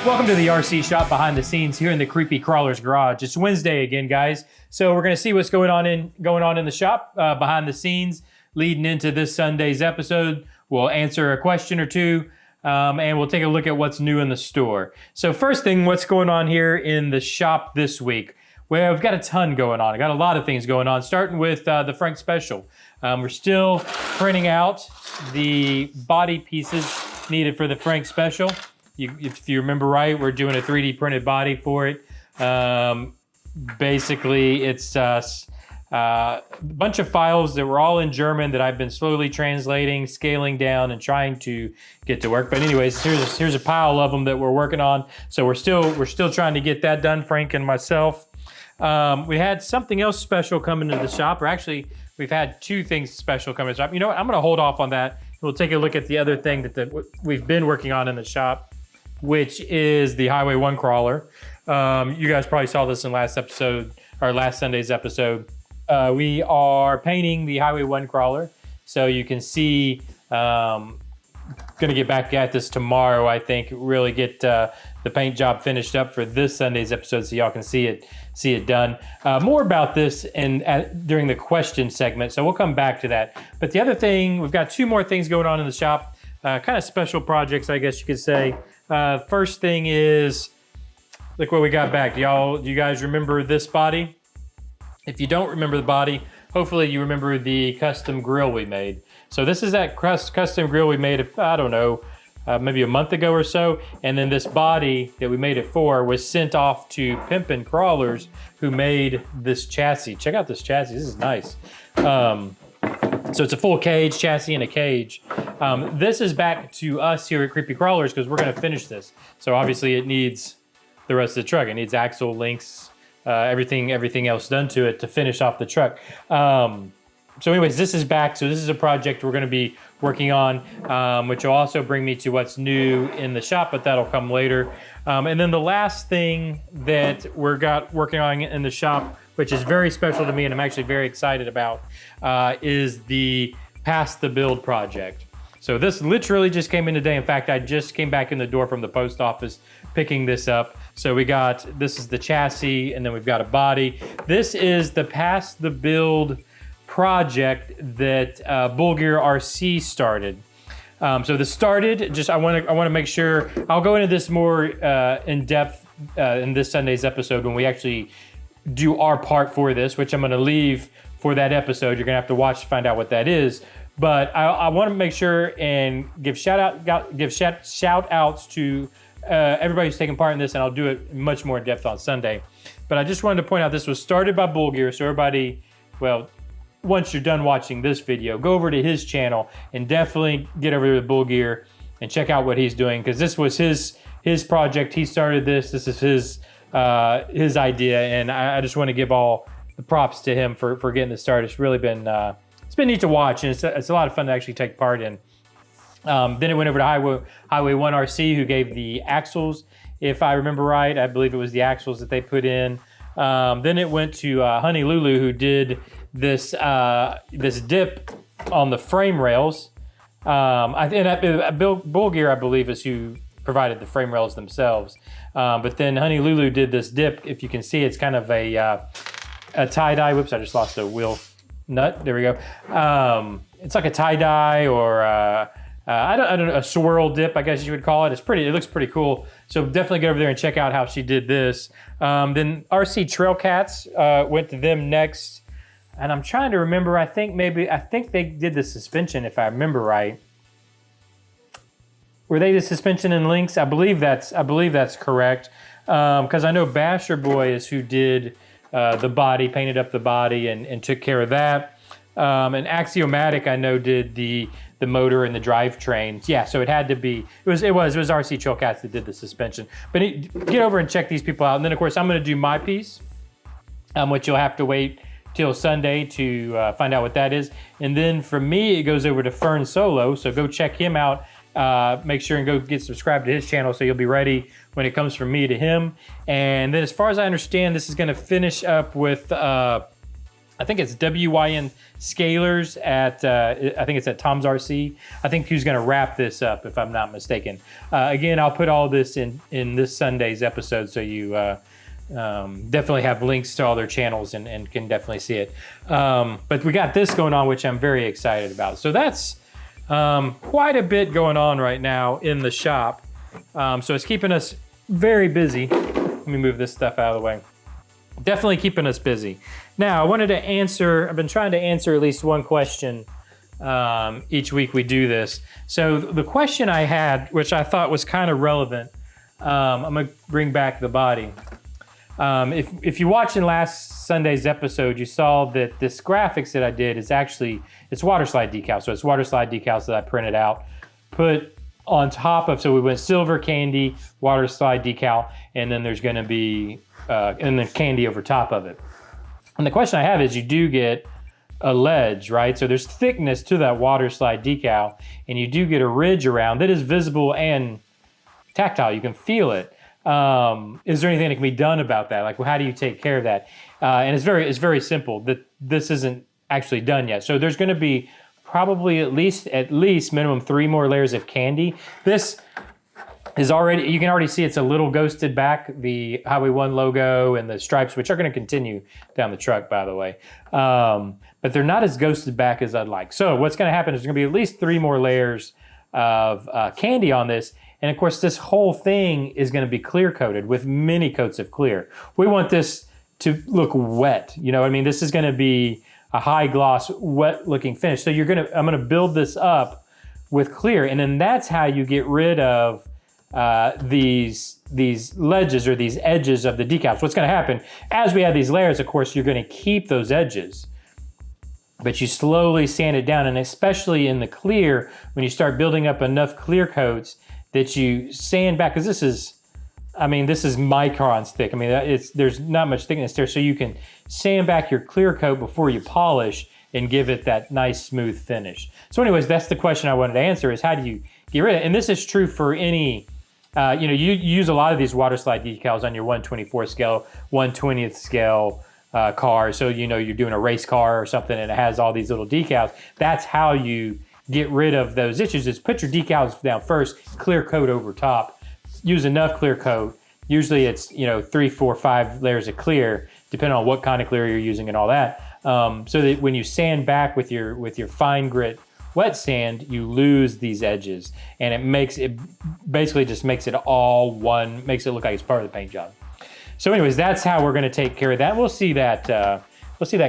Welcome to the RC shop behind the scenes here in the Creepy Crawler's garage. It's Wednesday again, guys. So we're going to see what's going on in the shop behind the scenes leading into this Sunday's episode. We'll answer a question or two, and we'll take a look at what's new in the store. So first thing, what's going on here in the shop this week? Well, we've got a ton going on. I got a lot of things going on, starting with the Frank Special. We're still printing out the body pieces needed for the Frank Special. If you remember right, we're doing a 3D printed body for it. Basically, it's a bunch of files that were all in German that I've been slowly translating, scaling down, and trying to get to work. But anyways, here's a pile of them that we're working on. So we're still trying to get that done, Frank and myself. We had something else special coming to the shop, or actually, we've had two things special coming to the shop. You know what? I'm going to hold off on that. We'll take a look at the other thing that we've been working on in the shop, which is the Highway 1 crawler. You guys probably saw this in last Sunday's episode. We are painting the Highway 1 crawler. So you can see, gonna get back at this tomorrow, I think, really get the paint job finished up for this Sunday's episode so y'all can see it done. More about this during the question segment, so we'll come back to that. But the other thing, we've got two more things going on in the shop, kind of special projects, I guess you could say. First thing is, look what we got back. Do you guys remember this body? If you don't remember the body, hopefully you remember the custom grill we made. So this is that custom grill we made, I don't know, maybe a month ago or so. And then this body that we made it for was sent off to Pimpin' Crawlers, who made this chassis. Check out this chassis, this is nice. So it's a full cage, chassis and a cage. This is back to us here at Creepy Crawlers because we're gonna finish this. So obviously it needs the rest of the truck. It needs axle links, everything else done to it to finish off the truck. So anyways, this is back. So this is a project we're gonna be working on, which will also bring me to what's new in the shop, but that'll come later. And then the last thing that we're working on in the shop, which is very special to me and I'm actually very excited about, is the Past the Build project. So this literally just came in today. In fact, I just came back in the door from the post office picking this up. So this is the chassis, and then we've got a body. This is the Past the Build project that Bull Gear RC started. So this started, I want to make sure, I'll go into this more in depth in this Sunday's episode when we actually do our part for this, which I'm going to leave for that episode. You're going to have to watch to find out what that is. But I want to make sure and give shout outs to everybody who's taking part in this, and I'll do it much more in depth on Sunday. But I just wanted to point out this was started by Bull Gear, so everybody, well, once you're done watching this video, go over to his channel and definitely get over to Bull Gear and check out what he's doing, because this was his project. He started this. This is his idea, and I just want to give all the props to him for getting this started. It's really been it's been neat to watch, and it's a lot of fun to actually take part in. Then it went over to Highway 1 RC, who gave the axles, if I remember right. I believe it was the axles that they put in. Then it went to Honey Lulu, who did this dip on the frame rails. Bull Gear, I believe, is who provided the frame rails themselves. But then Honey Lulu did this dip. If you can see, it's kind of a tie-dye. Whoops, I just lost a wheel nut. There we go. It's like a tie-dye or I don't know, a swirl dip, I guess you would call it. It looks pretty cool. So definitely get over there and check out how she did this. Then RC Trail Cats went to them next. And I'm trying to remember, I think they did the suspension, if I remember right. Were they the suspension and links? I believe that's correct. Because I know Basher Boy is who did the body, painted up the body and took care of that. And Axiomatic, I know, did the motor and the drivetrain. Yeah, so it had to be, it was RC Trail Cats that did the suspension. But get over and check these people out. And then, of course, I'm going to do my piece, which you'll have to wait till Sunday to find out what that is. And then for me, it goes over to Fern Solo. So go check him out. Make sure and go get subscribed to his channel so you'll be ready when it comes from me to him. And then as far as I understand, this is going to finish up with I think it's WYN Scalers at, I think it's at Tom's RC. I think who's gonna wrap this up, if I'm not mistaken. Again, I'll put all this in this Sunday's episode, so you definitely have links to all their channels and can definitely see it. But we got this going on, which I'm very excited about. So that's quite a bit going on right now in the shop. So it's keeping us very busy. Let me move this stuff out of the way. Definitely keeping us busy. Now, I wanted to answer, I've been trying to answer at least one question each week we do this. So the question I had, which I thought was kind of relevant, I'm gonna bring back the body. If you watched in last Sunday's episode, you saw that this graphics that I did is actually, it's water slide decals. So it's water slide decals that I printed out, put on top of, so we went silver candy, water slide decal, and then there's gonna be, and then candy over top of it. And the question I have is, you do get a ledge, right? So there's thickness to that water slide decal, and you do get a ridge around that is visible and tactile. You can feel it. Is there anything that can be done about that? Like, well, how do you take care of that? And it's very simple. That this isn't actually done yet. So there's going to be probably at least minimum 3 more layers of candy. This is already, you can already see it's a little ghosted back, the Highway 1 logo and the stripes, which are going to continue down the truck, by the way. But they're not as ghosted back as I'd like. So what's going to happen is there's going to be at least 3 more layers of candy on this. And of course, this whole thing is going to be clear coated with many coats of clear. We want this to look wet. You know what I mean? This is going to be a high gloss, wet looking finish. So I'm going to build this up with clear. And then that's how you get rid of these ledges or these edges of the decals. What's going to happen as we add these layers, of course, you're going to keep those edges, but you slowly sand it down. And especially in the clear, when you start building up enough clear coats that you sand back, because this is microns thick. I mean, there's not much thickness there, so you can sand back your clear coat before you polish and give it that nice smooth finish. So anyways, that's the question I wanted to answer, is how do you get rid of it? And this is true for any, you use a lot of these water slide decals on your 1/24 scale, 1/20th scale car. So, you're doing a race car or something and it has all these little decals. That's how you get rid of those issues, is put your decals down first, clear coat over top, use enough clear coat. Usually it's, 3, 4, 5 layers of clear, depending on what kind of clear you're using and all that. So that when you sand back with your fine grit wet sand, you lose these edges, and it basically just makes it all one, makes it look like it's part of the paint job. So anyways, that's how we're going to take care of that. We'll see that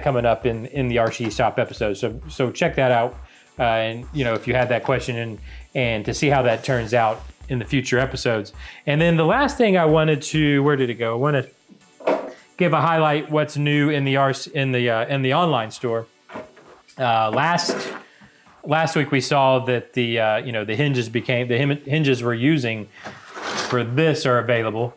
coming up in the RC Shop episode. So check that out. And if you had that question and to see how that turns out in the future episodes. And then the last thing I wanted to, where did it go? I want to give a highlight what's new in the online store. Last week we saw that the hinges we're using for this are available.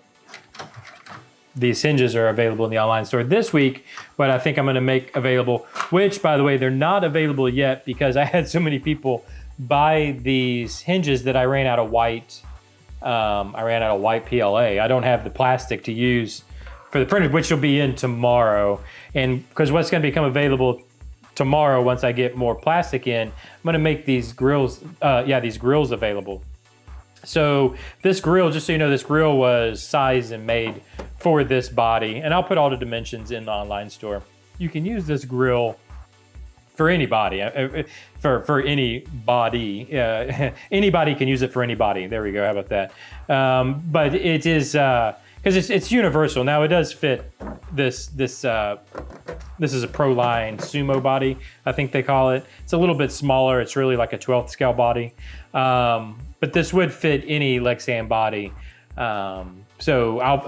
These hinges are available in the online store this week, but I think I'm going to make available, which, by the way, they're not available yet because I had so many people buy these hinges that I ran out of white. I ran out of white PLA. I don't have the plastic to use for the printed, which will be in tomorrow. And because what's going to become available tomorrow, once I get more plastic in, I'm going to make these grills, these grills available. So this grill, just so you know, this grill was sized and made for this body, and I'll put all the dimensions in the online store. You can use this grill for any body, for any body. Anybody can use it for any body. There we go. How about that? But it is because it's universal. Now it does fit this. This is a Proline Sumo body, I think they call it. It's a little bit smaller. It's really like a 12th scale body. But this would fit any Lexan body. So I'll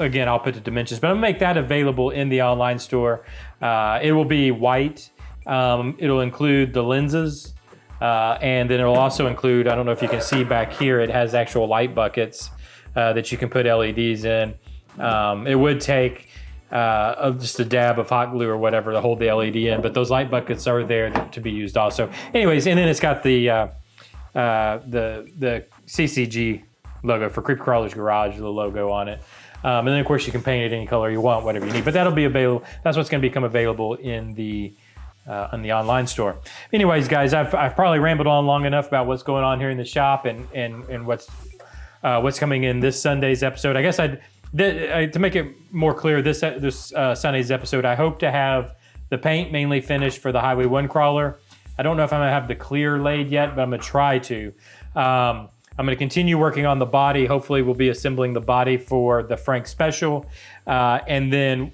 put the dimensions, but I'm gonna make that available in the online store. It will be white. It'll include the lenses, and then it'll also include, I don't know if you can see back here, it has actual light buckets that you can put LEDs in. It would take just a dab of hot glue or whatever to hold the LED in, but those light buckets are there to be used also. Anyways, and then it's got the CCG logo for Creep Crawler's Garage, the logo on it. And then of course you can paint it any color you want, whatever you need, but that'll be available. That's what's going to become available in the on the online store. Anyways, guys, I've probably rambled on long enough about what's going on here in the shop and what's coming in this Sunday's episode. I guess to make it more clear, this Sunday's episode, I hope to have the paint mainly finished for the Highway 1 crawler. I don't know if I'm gonna have the clear laid yet, but I'm gonna try to. I'm gonna continue working on the body. Hopefully we'll be assembling the body for the Frank Special. And then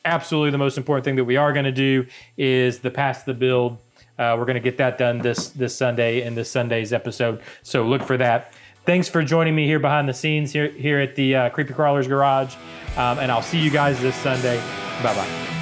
absolutely the most important thing that we are gonna do is the pass the build. We're gonna get that done this Sunday in this Sunday's episode. So look for that. Thanks for joining me here behind the scenes here at the Creepy Crawlers Garage. And I'll see you guys this Sunday. Bye-bye.